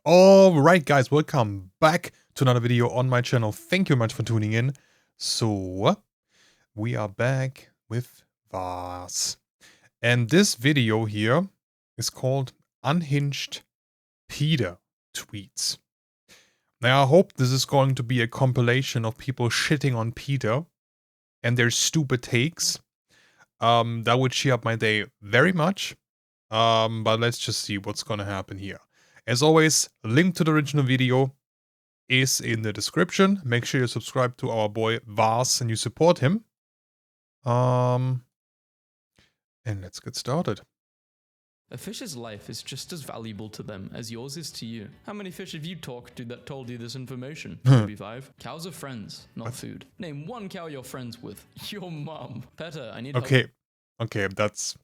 Alright guys, welcome back to another video on my channel. Thank you much for tuning in. So, we are back with Vaaz. And this video here is called Unhinged Peta Tweets. Now I hope this is going to be a compilation of people shitting on Peta and their stupid takes. That would cheer up my day very much. But let's just see what's gonna happen here. As always, link to the original video is in the description. Make sure you subscribe to our boy Vaaz and you support him. And let's get started. A fish's life is just as valuable to them as yours is to you. How many fish have you talked to that told you this information? Maybe 5. Cows are friends, not food. Name one cow you're friends with. Your mom. Peta, I need help Okay, that's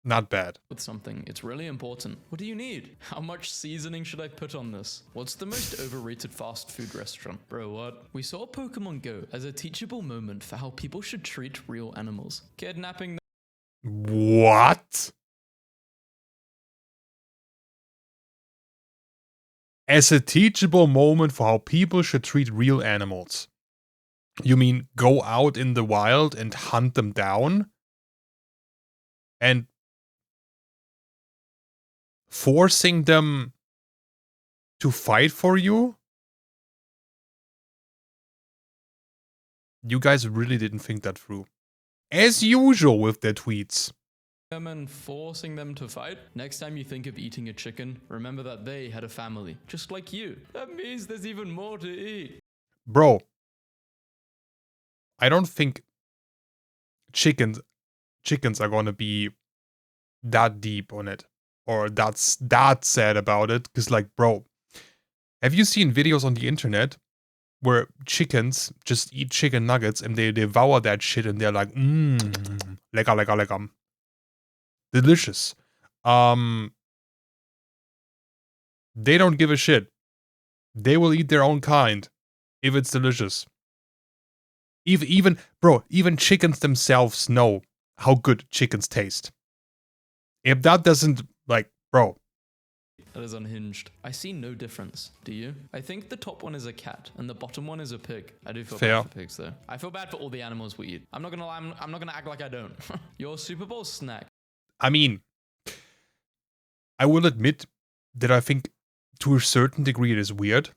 not bad. with something. It's really important. What do you need? How much seasoning should I put on this? What's the most overrated fast food restaurant? Bro, what? We saw Pokemon Go as a teachable moment for how people should treat real animals. Kidnapping What? As a teachable moment for how people should treat real animals. You mean go out in the wild and hunt them down? And forcing them to fight for you? You guys really didn't think that through. As usual with their tweets. them and forcing them to fight? Next time you think of eating a chicken, remember that they had a family, just like you. That means there's even more to eat. Bro, I don't think chickens are gonna be that deep on it. Or that's that sad about it. Because like, bro, have you seen videos on the internet where chickens just eat chicken nuggets and they devour that shit and they're like, lecker, lecker, lecker. Delicious. They don't give a shit. They will eat their own kind if it's delicious. Even chickens themselves know how good chickens taste. If that doesn't, like, bro. That is unhinged. I see no difference. Do you? I think the top one is a cat and the bottom one is a pig. I do feel bad for pigs though. I feel bad for all the animals we eat. I'm not gonna lie, I'm not gonna act like I don't. Your Super Bowl snack. I mean, I will admit that I think to a certain degree it is weird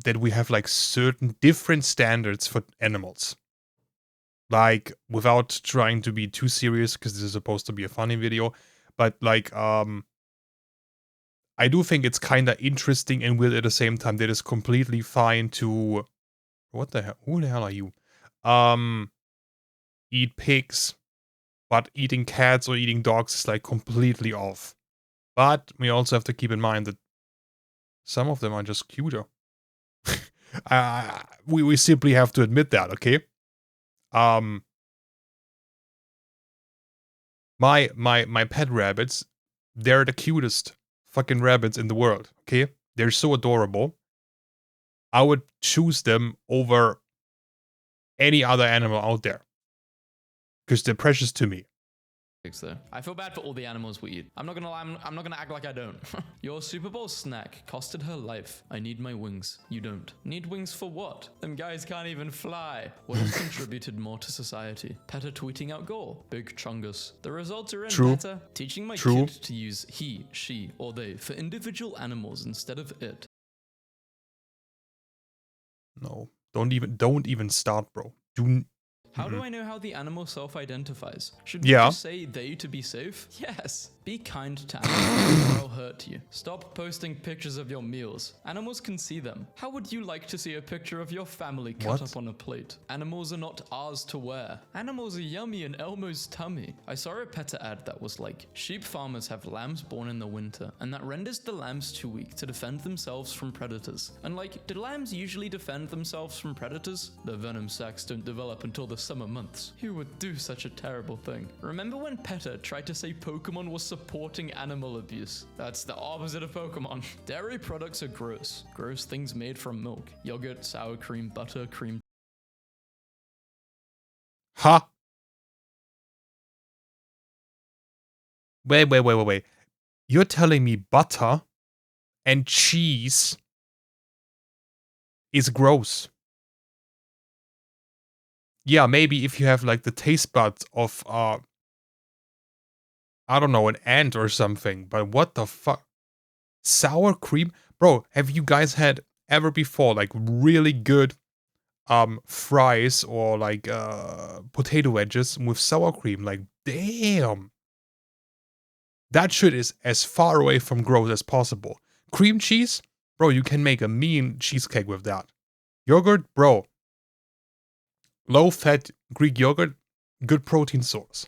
that we have like certain different standards for animals. Like, without trying to be too serious, because this is supposed to be a funny video, but like, I do think it's kind of interesting and weird at the same time that it's completely fine to, what the hell, who the hell are you? Eat pigs, but eating cats or eating dogs is like completely off. But we also have to keep in mind that some of them are just cuter. We simply have to admit that, okay? My pet rabbits, they're the cutest fucking rabbits in the world, okay? They're so adorable. I would choose them over any other animal out there. Because they're precious to me. Though. I feel bad for all the animals we eat. I'm not gonna lie, I'm not gonna act like I don't. Your Super Bowl snack costed her life. I need my wings. You don't. Need wings for what? Them guys can't even fly. What has contributed more to society? Peta tweeting out goal. Big chungus. The results are in. True. Peta. Teaching my kid to use he, she, or they for individual animals instead of it. No. Don't even start, bro. How do I know how the animal self-identifies? Should we just say they to be safe? Yes. Be kind to animals or they'll hurt you. Stop posting pictures of your meals. Animals can see them. How would you like to see a picture of your family cut up on a plate? Animals are not ours to wear. Animals are yummy in Elmo's tummy. I saw a Peta ad that was like, sheep farmers have lambs born in the winter, and that renders the lambs too weak to defend themselves from predators. And like, do lambs usually defend themselves from predators? Their venom sacs don't develop until the summer months. Who would do such a terrible thing? Remember when Peta tried to say Pokemon was supporting animal abuse? That's the opposite of Pokemon. Dairy products are gross. Gross things made from milk. Yogurt, sour cream, butter, cream. Huh? Wait. You're telling me butter and cheese is gross. Yeah, maybe if you have like the taste buds of I don't know, an ant or something, but what the fuck? Sour cream? Bro, have you guys had ever before like really good fries or like potato wedges with sour cream? Like, damn. That shit is as far away from gross as possible. Cream cheese? Bro, you can make a mean cheesecake with that. Yogurt? Bro. Low fat Greek yogurt? Good protein source.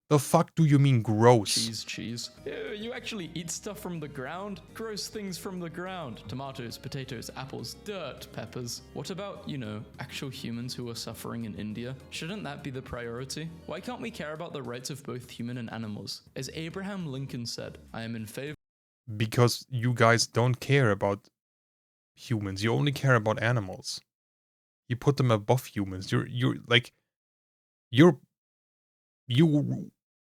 The fuck do you mean gross? Cheese. Ew, you actually eat stuff from the ground? Gross things from the ground. Tomatoes, potatoes, apples, dirt, peppers. What about, you know, actual humans who are suffering in India? Shouldn't that be the priority? Why can't we care about the rights of both human and animals? As Abraham Lincoln said, I am in favor. Because you guys don't care about humans. You only care about animals. You put them above humans. You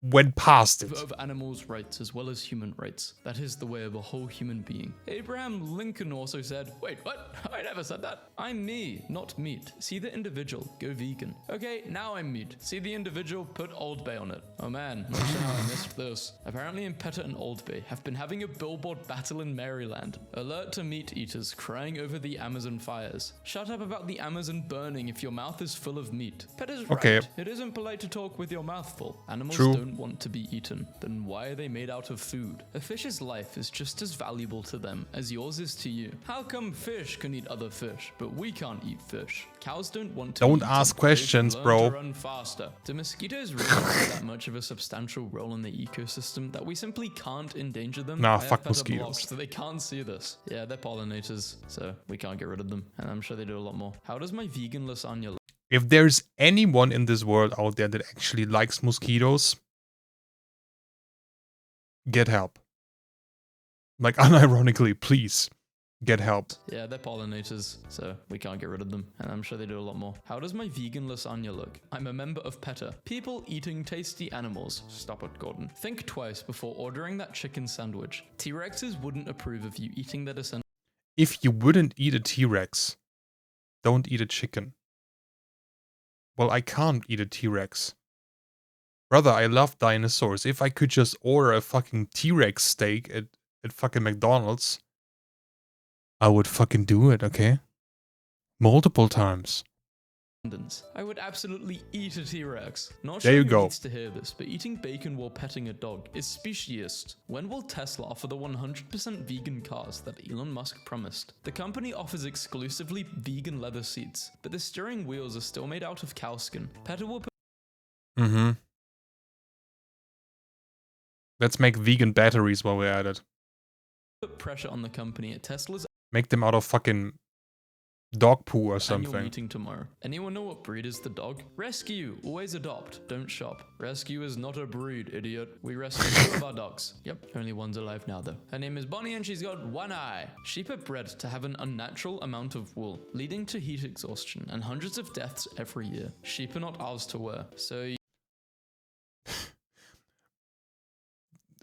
went past it. Of animals' rights as well as human rights. That is the way of a whole human being. Abraham Lincoln also said, wait, what? I never said that. I'm me, not meat. See the individual, go vegan. Okay, now I'm meat. See the individual, put Old Bay on it. Oh man, not sure how I missed this. Apparently in Peta and Old Bay have been having a billboard battle in Maryland. Alert to meat eaters crying over the Amazon fires. Shut up about the Amazon burning if your mouth is full of meat. Peta's right. Okay. It isn't polite to talk with your mouth full. Animals True. don't want to be eaten, then why are they made out of food? A fish's life is just as valuable to them as yours is to you. How come fish can eat other fish, but we can't eat fish? Cows don't want to Don't eat ask them. questions, They bro. learn to run faster. Do mosquitoes really play that much of a substantial role in the ecosystem that we simply can't endanger them? Nah, I have fuck Peta mosquitoes. blocked, so they can't see this. Yeah, they're pollinators, so we can't get rid of them, and I'm sure they do a lot more. How does my vegan lasagna look? If there's anyone in this world out there that actually likes mosquitoes, get help. Like, unironically, please, get help. Yeah, they're pollinators, so we can't get rid of them, and I'm sure they do a lot more. How does my vegan lasagna look? I'm a member of PETA. People eating tasty animals. Stop it, Gordon. Think twice before ordering that chicken sandwich. T-Rexes wouldn't approve of you eating their descendants. If you wouldn't eat a T-Rex, don't eat a chicken. Well, I can't eat a T-Rex. Brother, I love dinosaurs. If I could just order a fucking T-Rex steak at fucking McDonald's, I would fucking do it, okay? Multiple times. I would absolutely eat a T-Rex. Not There sure you who go. needs to hear this, but eating bacon while petting a dog is speciesist. When will Tesla offer the 100% vegan cars that Elon Musk promised? The company offers exclusively vegan leather seats, but the steering wheels are still made out of cow skin. PETA will put Let's make vegan batteries while we're at it. pressure on the company at Tesla's Make them out of fucking dog poo or annual something. meeting tomorrow. Anyone know what breed is the dog? Rescue, always adopt, don't shop. Rescue is not a breed, idiot. We rescue two of our dogs. Yep, only one's alive now though. Her name is Bonnie and she's got one eye. Sheep are bred to have an unnatural amount of wool, leading to heat exhaustion and hundreds of deaths every year. Sheep are not ours to wear, so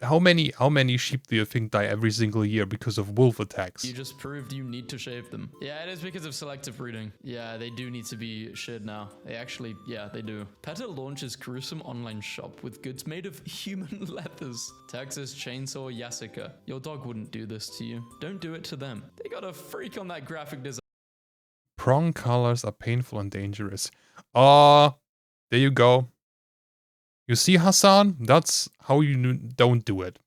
How many sheep do you think die every single year because of wolf attacks? you just proved you need to shave them. Yeah, it is because of selective breeding. Yeah, they do need to be shed now. They actually, yeah, they do. PETA launches gruesome online shop with goods made of human leathers. Texas Chainsaw Yasika. Your dog wouldn't do this to you. Don't do it to them. They got a freak on that graphic design. Prong colors are painful and dangerous. There you go. You see, Hassan? That's how you don't do it.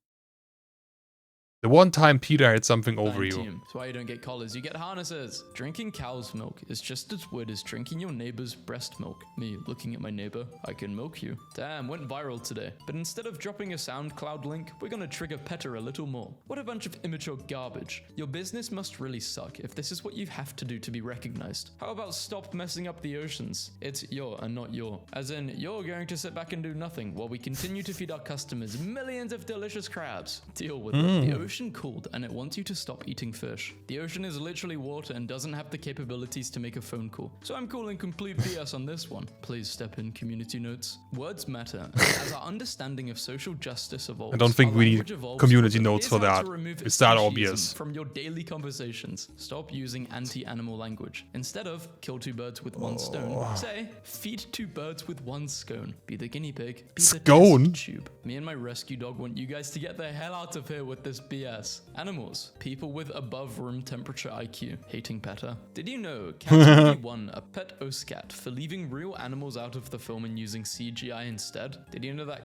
The one time Peter had something over you. That's why you don't get collars, you get harnesses. Drinking cow's milk is just as weird as drinking your neighbor's breast milk. Me looking at my neighbor, I can milk you. Damn, went viral today. But instead of dropping a SoundCloud link, we're gonna trigger PETA a little more. What a bunch of immature garbage. Your business must really suck if this is what you have to do to be recognized. How about stop messing up the oceans? It's your and not your. As in, you're going to sit back and do nothing while we continue to feed our customers millions of delicious crabs. Deal with it. The ocean cooled and it wants you to stop eating fish. The ocean is literally water and doesn't have the capabilities to make a phone call. So I'm calling complete BS on this one. Please step in, community notes. Words matter. As our understanding of social justice evolves, I don't think we need community notes for that. It's that obvious. From your daily conversations, stop using anti-animal language. Instead of kill two birds with one stone, say feed two birds with one scone. Be the guinea pig, be the test tube. Me and my rescue dog want you guys to get the hell out of here with this BS. Animals, people with above room temperature IQ, hating Peta. Did you know cats really won a pet OSCAT for leaving real animals out of the film and using CGI instead? Did you know that?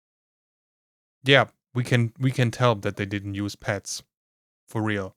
Yeah, we can tell that they didn't use pets. For real.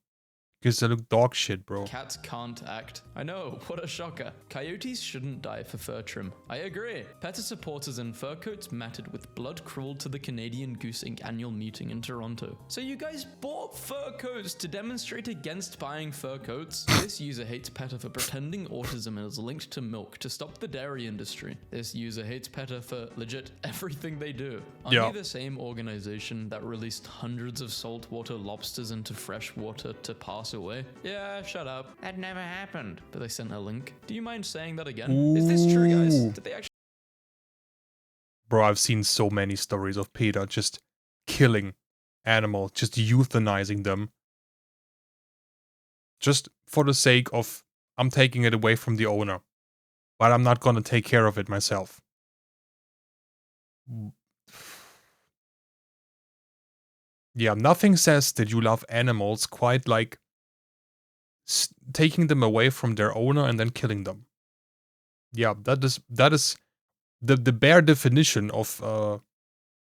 Because they look dog shit, bro. Cats can't act. I know, what a shocker. Coyotes shouldn't die for fur trim. I agree. Peta supporters and fur coats mattered with blood crawled to the Canadian Goose Inc. annual meeting in Toronto. So you guys bought fur coats to demonstrate against buying fur coats? This user hates Peta for pretending autism is linked to milk to stop the dairy industry. This user hates Peta for legit everything they do. Aren't you the same organization that released hundreds of saltwater lobsters into fresh water to pass away? Yeah, shut up. That never happened. But they sent a link. Do you mind saying that again? Ooh. Is this true, guys? Did they actually? Bro, I've seen so many stories of Peta just killing animals, just euthanizing them. Just for the sake of, I'm taking it away from the owner. But I'm not gonna take care of it myself. Yeah, nothing says that you love animals quite like taking them away from their owner and then killing them. Yeah, that is the bare definition of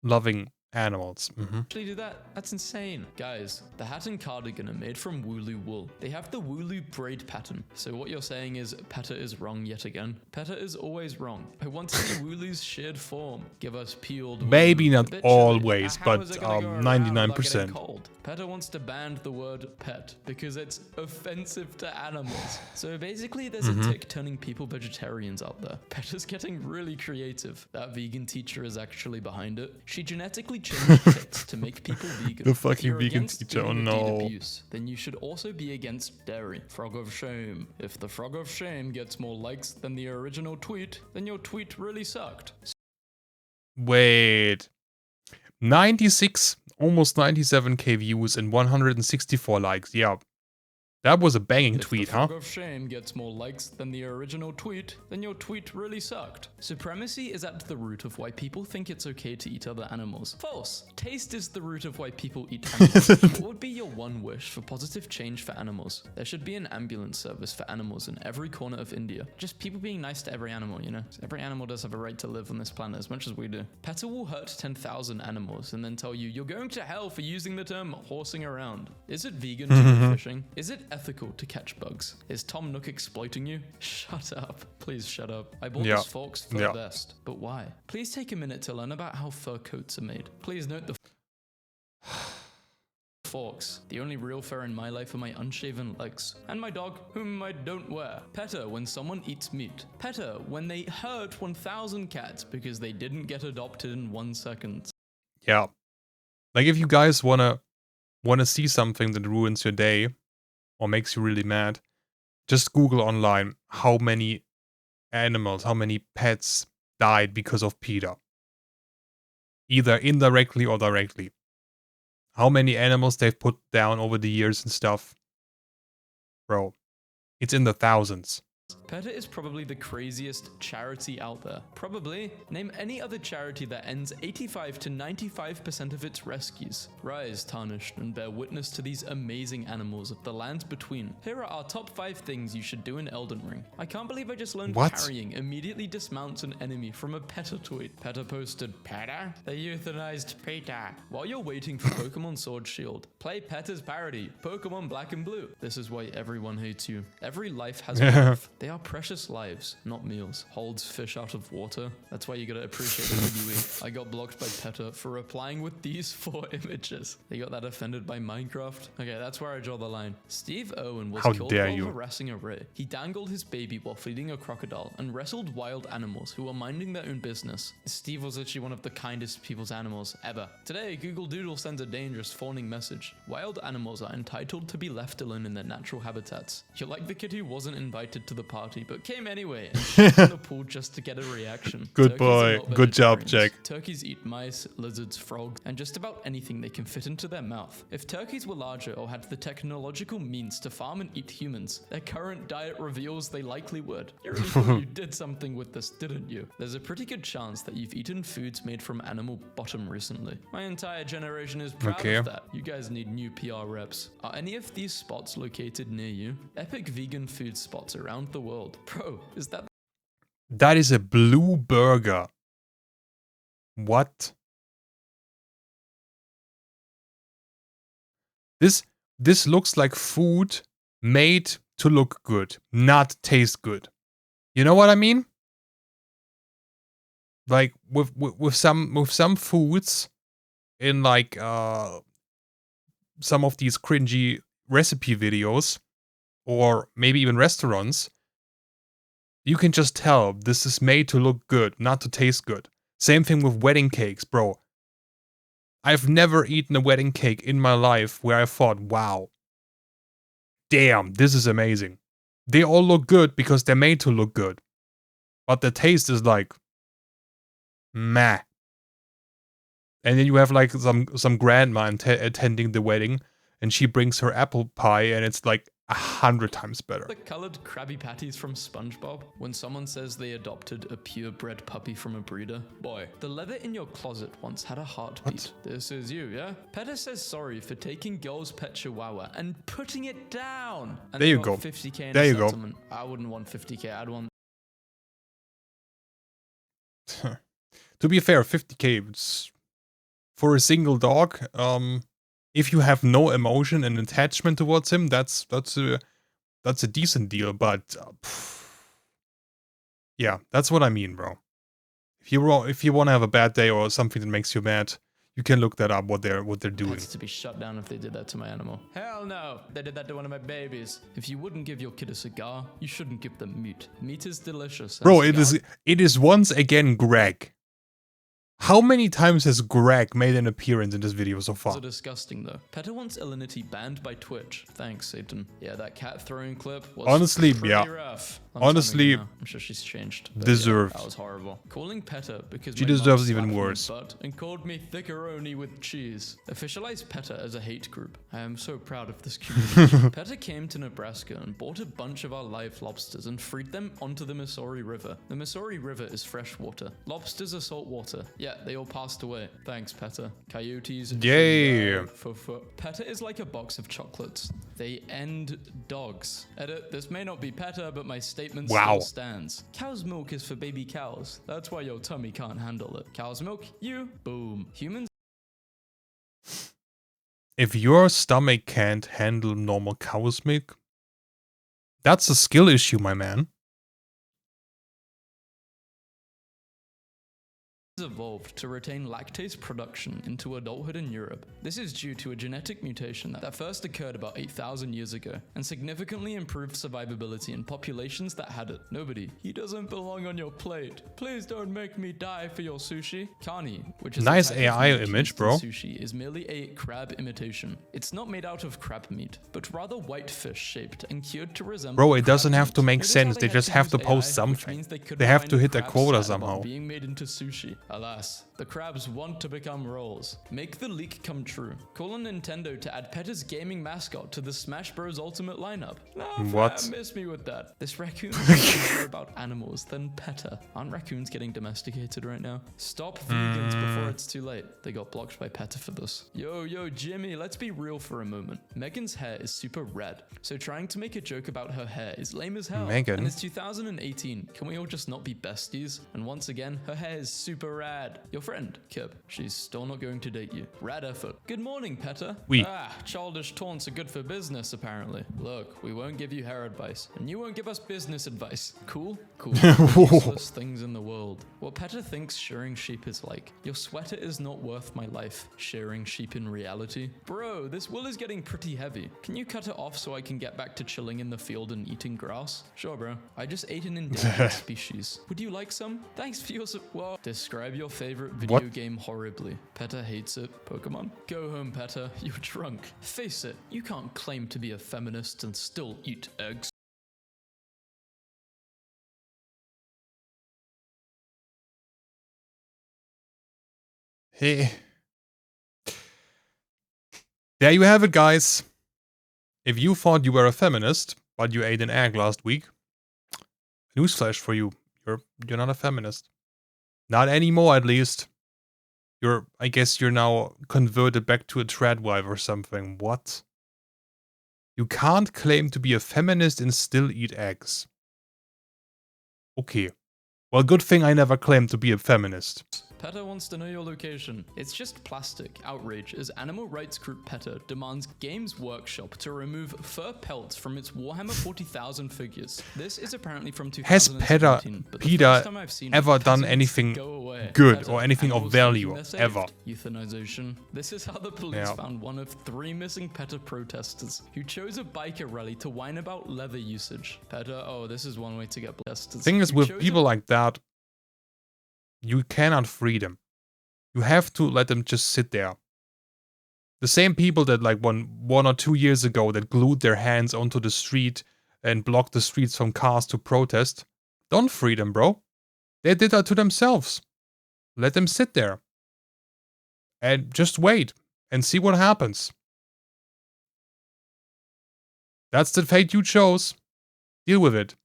loving animals. Actually do that? That's insane. Guys, the hat and cardigan are made from wooloo wool. They have the wooloo braid pattern. So what you're saying is Peta is wrong yet again. Peta is always wrong. I want to see wooloo's shared form. Give us peeled wooloo. Maybe not always, but 99%. Peta wants to ban the word pet because it's offensive to animals. So basically there's a tick turning people vegetarians out there. Peta's getting really creative. That vegan teacher is actually behind it. She genetically changed pets to make people vegan. The fucking vegan teacher, oh no. Abuse, then you should also be against dairy. Frog of shame. If the frog of shame gets more likes than the original tweet, then your tweet really sucked. Wait. 96, almost 97k views and 164 likes. Yeah. That was a banging tweet, huh? If the frog of shame gets more likes than the original tweet, then your tweet really sucked. Supremacy is at the root of why people think it's okay to eat other animals. False. Taste is the root of why people eat animals. What would be your one wish for positive change for animals? There should be an ambulance service for animals in every corner of India. Just people being nice to every animal, you know? Every animal does have a right to live on this planet as much as we do. Peta will hurt 10,000 animals and then tell you, you're going to hell for using the term horsing around. Is it vegan to go fishing? Is it ethical to catch bugs? Is Tom Nook exploiting you? Shut up. Please shut up. I bought this Fox fur vest, but why? Please take a minute to learn about how fur coats are made. Please note the forks. The only real fur in my life are my unshaven legs. And my dog, whom I don't wear. Peta when someone eats meat. Peta when they hurt 1,000 cats because they didn't get adopted in 1 second. Yeah. Like if you guys wanna see something that ruins your day or makes you really mad, just Google online how many animals, how many pets died because of Peta. Either indirectly or directly. How many animals they've put down over the years and stuff. Bro, it's in the thousands. Peta is probably the craziest charity out there. Probably. Name any other charity that ends 85 to 95% of its rescues. Rise, tarnished, and bear witness to these amazing animals of the lands between. Here are our top 5 things you should do in Elden Ring. I can't believe I just learned carrying immediately dismounts an enemy from a Peta tweet. Peta posted, Peta? They euthanized Peta. While you're waiting for Pokemon Sword Shield, play Peta's parody, Pokemon Black and Blue. This is why everyone hates you. Every life has a life. They are our precious lives, not meals. Holds fish out of water. That's why you gotta appreciate the food you eat. I got blocked by Peta for replying with these 4 images. They got that offended by Minecraft. Okay, that's where I draw the line. Steve Irwin was killed while harassing a ray. He dangled his baby while feeding a crocodile and wrestled wild animals who were minding their own business. Steve was literally one of the kindest people's animals ever. Today, Google Doodle sends a dangerous fawning message. Wild animals are entitled to be left alone in their natural habitats. You're like the kid who wasn't invited to the party but came anyway and shit in the pool just to get a reaction. Good boy. Good job, Jack. Turkeys eat mice, lizards, frogs, and just about anything they can fit into their mouth. If turkeys were larger or had the technological means to farm and eat humans, their current diet reveals they likely would. You really thought you did something with this, didn't you? There's a pretty good chance that you've eaten foods made from animal bottom recently. My entire generation is proud of that. You guys need new PR reps. Are any of these spots located near you? Epic vegan food spots around the world. Bro, is that... That is a blue burger. What? This looks like food made to look good, not taste good. You know what I mean? Like with some foods in like some of these cringy recipe videos or maybe even restaurants, you can just tell this is made to look good, not to taste good. Same thing with wedding cakes, bro. I've never eaten a wedding cake in my life where I thought, wow, damn, this is amazing. They all look good because they're made to look good. But the taste is like, meh. And then you have like some grandma attending the wedding and she brings her apple pie and it's like 100 times better. The colored Krabby Patties from SpongeBob. When someone says they adopted a purebred puppy from a breeder. Boy, the leather in your closet once had a heartbeat. What? This is you, yeah? Peta says sorry for taking girl's pet chihuahua and putting it down. And there you go. 50K in there you settlement. Go. I wouldn't want 50K. I'd want... To be fair, 50K it's for a single dog. If you have no emotion and attachment towards him, that's a decent deal. But yeah, that's what I mean, bro. If you want to have a bad day or something that makes you mad, you can look that up. What they're doing. Pets to be shut down if they did that to my animal. Hell no, they did that to one of my babies. If you wouldn't give your kid a cigar, you shouldn't give them meat. Meat is delicious. Bro, it is once again Greg. How many times has Greg made an appearance in this video so far? So disgusting though. Peta wants Elinity banned by Twitch. Thanks, Satan. Yeah, that cat throwing clip was honestly, pretty rough. Honestly, I'm sure she's changed. Deserved. Yeah, that was horrible. Calling Peta because she deserves even worse. And called me thickeroni with cheese. Officialize Peta as a hate group. I am so proud of this community. Peta came to Nebraska and bought a bunch of our live lobsters and freed them onto the Missouri River. The Missouri River is fresh water. Lobsters are salt water. Yeah, they all passed away. Thanks, Peta. Coyotes. Yay. Peta is like a box of chocolates. They end dogs. Edit, this may not be Peta, but my statement still stands. Cow's milk is for baby cows. That's why your tummy can't handle it. Cow's milk, you, boom. Humans. If your stomach can't handle normal cow's milk, that's a skill issue, my man. Evolved to retain lactase production into adulthood in Europe. This is due to a genetic mutation that first occurred about 8,000 years ago and significantly improved survivability in populations that had it. Nobody, he doesn't belong on your plate. Please don't make me die for your sushi. Kani, which is nice AI image, bro. Sushi is merely a crab imitation. It's not made out of crab meat, but rather white fish shaped and cured to resemble. Bro, it doesn't have to make sense. They just have to post something. They have to hit a quota somehow. Being made into sushi. Alas, the crabs want to become rolls. Make the leak come true. Call on Nintendo to add Peta's gaming mascot to the Smash Bros. Ultimate lineup. No, what? Miss me with that. This raccoon is more about animals than Peta. Aren't raccoons getting domesticated right now? Stop vegans before it's too late. They got blocked by Peta for this. Yo, Jimmy, let's be real for a moment. Megan's hair is super red, so trying to make a joke about her hair is lame as hell. Megan. And it's 2018. Can we all just not be besties? And once again, her hair is super red. rad. Your friend, Kip. She's still not going to date you. Rad effort. Good morning, Peta. Oui. Childish taunts are good for business, apparently. Look, we won't give you hair advice, and you won't give us business advice. Cool? Cool. Useless things in the world. What Peta thinks shearing sheep is like. Your sweater is not worth my life. Shearing sheep in reality. Bro, this wool is getting pretty heavy. Can you cut it off so I can get back to chilling in the field and eating grass? Sure, bro. I just ate an endangered species. Would you like some? Thanks for your support. Describe your favorite video game horribly. Peta hates it. Pokemon? Go home, Peta. You're drunk. Face it, you can't claim to be a feminist and still eat eggs. Hey. There you have it, guys. If you thought you were a feminist, but you ate an egg last week, newsflash for you. You're not a feminist. Not anymore, at least. I guess you're now converted back to a trad wife or something. What? You can't claim to be a feminist and still eat eggs. Okay. Well, good thing I never claimed to be a feminist. Peta wants to know your location. It's just plastic. Outrage as animal rights group Peta demands Games Workshop to remove fur pelts from its Warhammer 40,000 figures. This is apparently from 2017. Has Peta ever done anything good or anything of value ever? Euthanization. This is how the police found one of 3 missing Peta protesters who chose a biker rally to whine about leather usage. Peta, oh, this is one way to get protesters. Thing is, with people like that, you cannot free them. You have to let them just sit there. The same people that like one or 2 years ago that glued their hands onto the street and blocked the streets from cars to protest, don't free them, bro. They did that to themselves. Let them sit there. And just wait and see what happens. That's the fate you chose. Deal with it.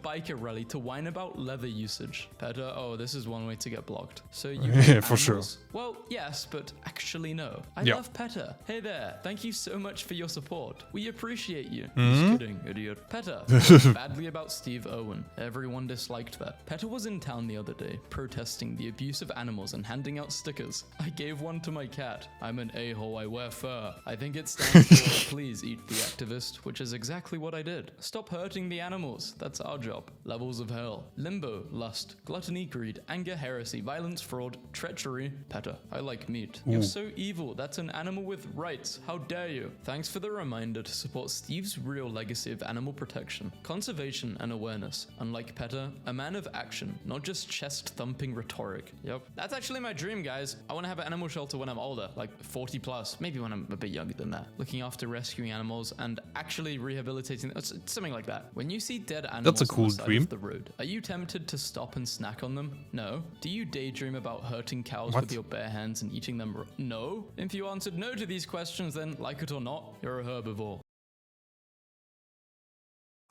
Biker rally to whine about leather usage. Peta, oh, this is one way to get blocked. So you yeah, for sure. Well, yes, but actually no. I love Peta. Hey there, thank you so much for your support. We appreciate you. Just kidding, idiot. Peta, badly about Steve Irwin. Everyone disliked that. Peta was in town the other day, protesting the abuse of animals and handing out stickers. I gave one to my cat. I'm an a-hole, I wear fur. I think it stands for please eat the activist, which is exactly what I did. Stop hurting the animals. That's our job. Levels of hell. Limbo, lust, gluttony, greed, anger, heresy, violence, fraud, treachery. Peta, I like meat. You're so evil. That's an animal with rights. How dare you? Thanks for the reminder to support Steve's real legacy of animal protection, conservation, and awareness. Unlike Peta, a man of action, not just chest-thumping rhetoric. Yep. That's actually my dream, guys. I want to have an animal shelter when I'm older, like 40 plus, maybe when I'm a bit younger than that. Looking after rescuing animals and actually rehabilitating them. Something like that. When you see dead animals, that's a cool dream. The road. Are you tempted to stop and snack on them? No. Do you daydream about hurting cows with your bare hands and eating them? No. If you answered no to these questions, then like it or not, you're a herbivore.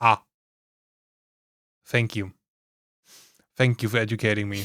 Ah. Thank you. Thank you for educating me.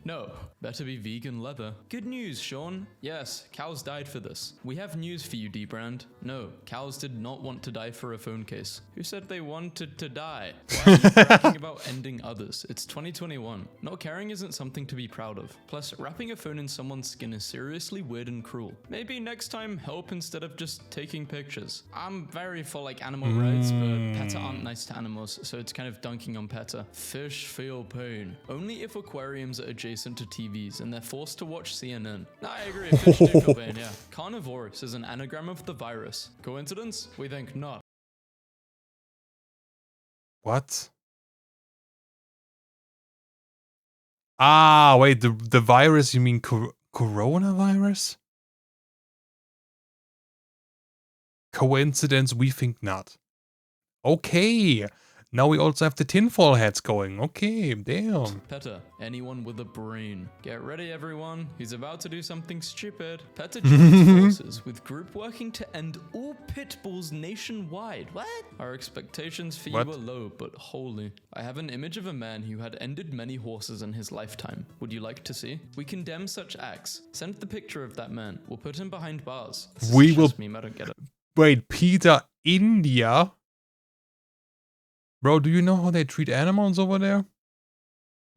No. Better be vegan leather. Good news, Sean. Yes, cows died for this. We have news for you, D-Brand. No, cows did not want to die for a phone case. Who said they wanted to die? Why are you bragging about ending others? It's 2021. Not caring isn't something to be proud of. Plus, wrapping a phone in someone's skin is seriously weird and cruel. Maybe next time help instead of just taking pictures. I'm very for like animal rights, but Peta aren't nice to animals, so it's kind of dunking on Peta. Fish feel pain. Only if aquariums are adjacent to TVs and they're forced to watch CNN. I agree, fish do feel pain, yeah. Carnivorous is an anagram of the virus. Coincidence? We think not. What? Ah, wait, the virus, you mean coronavirus? Coincidence? We think not. Okay. Now we also have the tinfoil hats going. Okay, damn. Peta, anyone with a brain. Get ready, everyone. He's about to do something stupid. Peta joins forces with group working to end all pit bulls nationwide. What? Our expectations for you are low, but holy. I have an image of a man who had ended many horses in his lifetime. Would you like to see? We condemn such acts. Send the picture of that man. We'll put him behind bars. We will. Meme, I don't get it. Wait, Peta, India? Bro, do you know how they treat animals over there?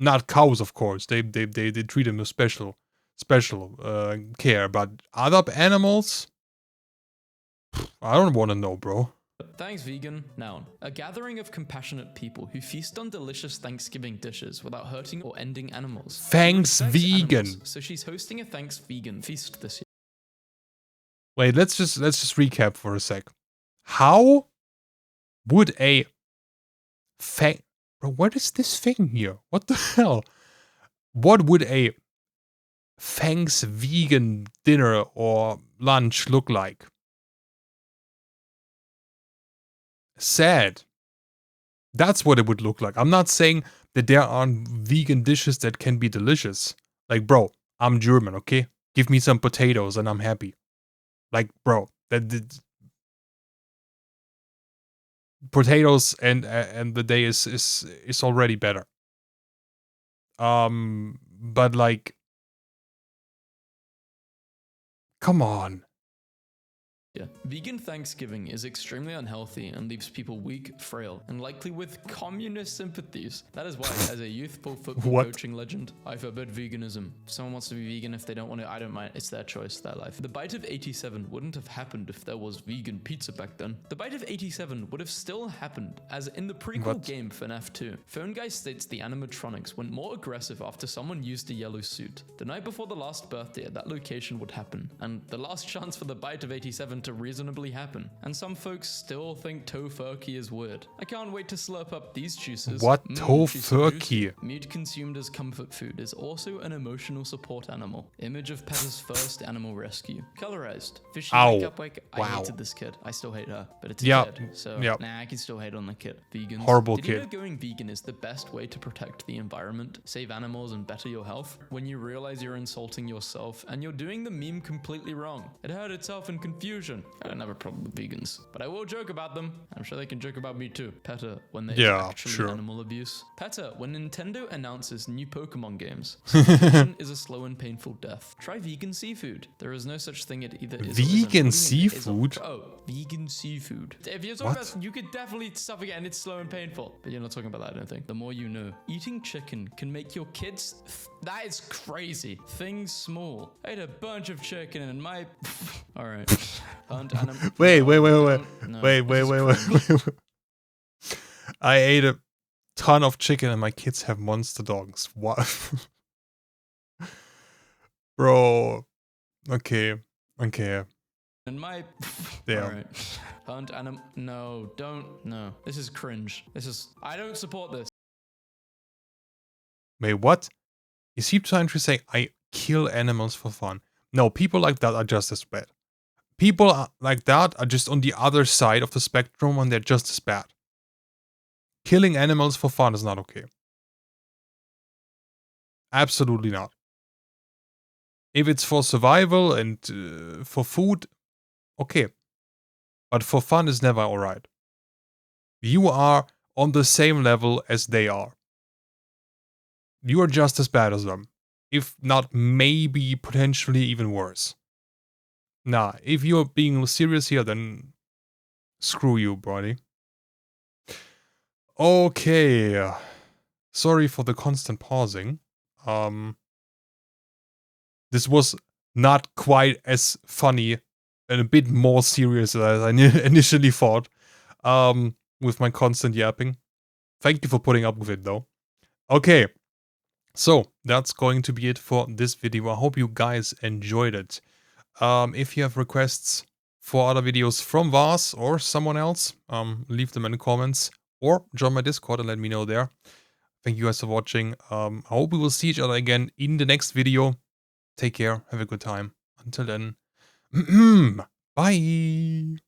Not cows, of course. They treat them with special care. But other animals, I don't want to know, bro. Thanks, vegan. Noun. A gathering of compassionate people who feast on delicious Thanksgiving dishes without hurting or ending animals. Thanks, vegan. Animals, so she's hosting a Thanks Vegan feast this year. Wait, let's just recap for a sec. How would a bro, what is this thing here? What the hell? What would a Thanks vegan dinner or lunch look like? Sad. That's what it would look like. I'm not saying that there aren't vegan dishes that can be delicious. Like, bro, I'm German, okay? Give me some potatoes and I'm happy. Like, bro, potatoes and the day is already better. But like, come on. Yeah. Vegan Thanksgiving is extremely unhealthy and leaves people weak, frail, and likely with communist sympathies. That is why, as a youthful football coaching legend, I forbid veganism. If someone wants to be vegan, if they don't want to, I don't mind. It's their choice, their life. The bite of 87 wouldn't have happened if there was vegan pizza back then. The bite of 87 would have still happened, as in the prequel game FNAF 2. Phone Guy states the animatronics went more aggressive after someone used a yellow suit. The night before the last birthday at that location would happen, and the last chance for the bite of 87 to reasonably happen. And some folks still think tofurkey is weird. I can't wait to slurp up these juices. What tofurkey? Meat consumed as comfort food is also an emotional support animal. Image of Peta's first animal rescue. Colorized. Fishy makeup like I hated this kid. I still hate her, but it's a kid. So nah, I can still hate on the kid. Vegans. Horrible Did kid. you know going vegan is the best way to protect the environment, save animals, and better your health? When you realize you're insulting yourself and you're doing the meme completely wrong. It hurt itself in confusion. I don't have a problem with vegans, but I will joke about them. I'm sure they can joke about me too. Peta, when they actually animal abuse. Peta, when Nintendo announces new Pokemon games. Suffocation is a slow and painful death. Try vegan seafood. There is no such thing, it either is vegan seafood? Vegan seafood. If you're talking about, you could definitely suffocate and it's slow and painful. But you're not talking about that, I don't think. The more you know. Eating chicken can make your kids... That is crazy. Things small. I ate a bunch of chicken and my... Alright. Wait. I ate a ton of chicken and my kids have monster dogs. What? Bro. Okay. And my... Damn. Alright. No, don't. No. This is cringe. I don't support this. Wait, what? You keep trying to say I kill animals for fun. No, people like that are just as bad. People like that are just on the other side of the spectrum and they're just as bad. Killing animals for fun is not okay. Absolutely not. If it's for survival and for food, okay. But for fun is never alright. You are on the same level as they are. You are just as bad as them. If not, maybe potentially even worse. Nah, if you're being serious here, then screw you, buddy. Okay. Sorry for the constant pausing. This was not quite as funny and a bit more serious as I initially thought. With my constant yapping. Thank you for putting up with it, though. Okay. So, that's going to be it for this video. I hope you guys enjoyed it. If you have requests for other videos from Vaaz or someone else, leave them in the comments or join my Discord and let me know there. Thank you guys for watching. I hope we will see each other again in the next video. Take care. Have a good time. Until then. Bye.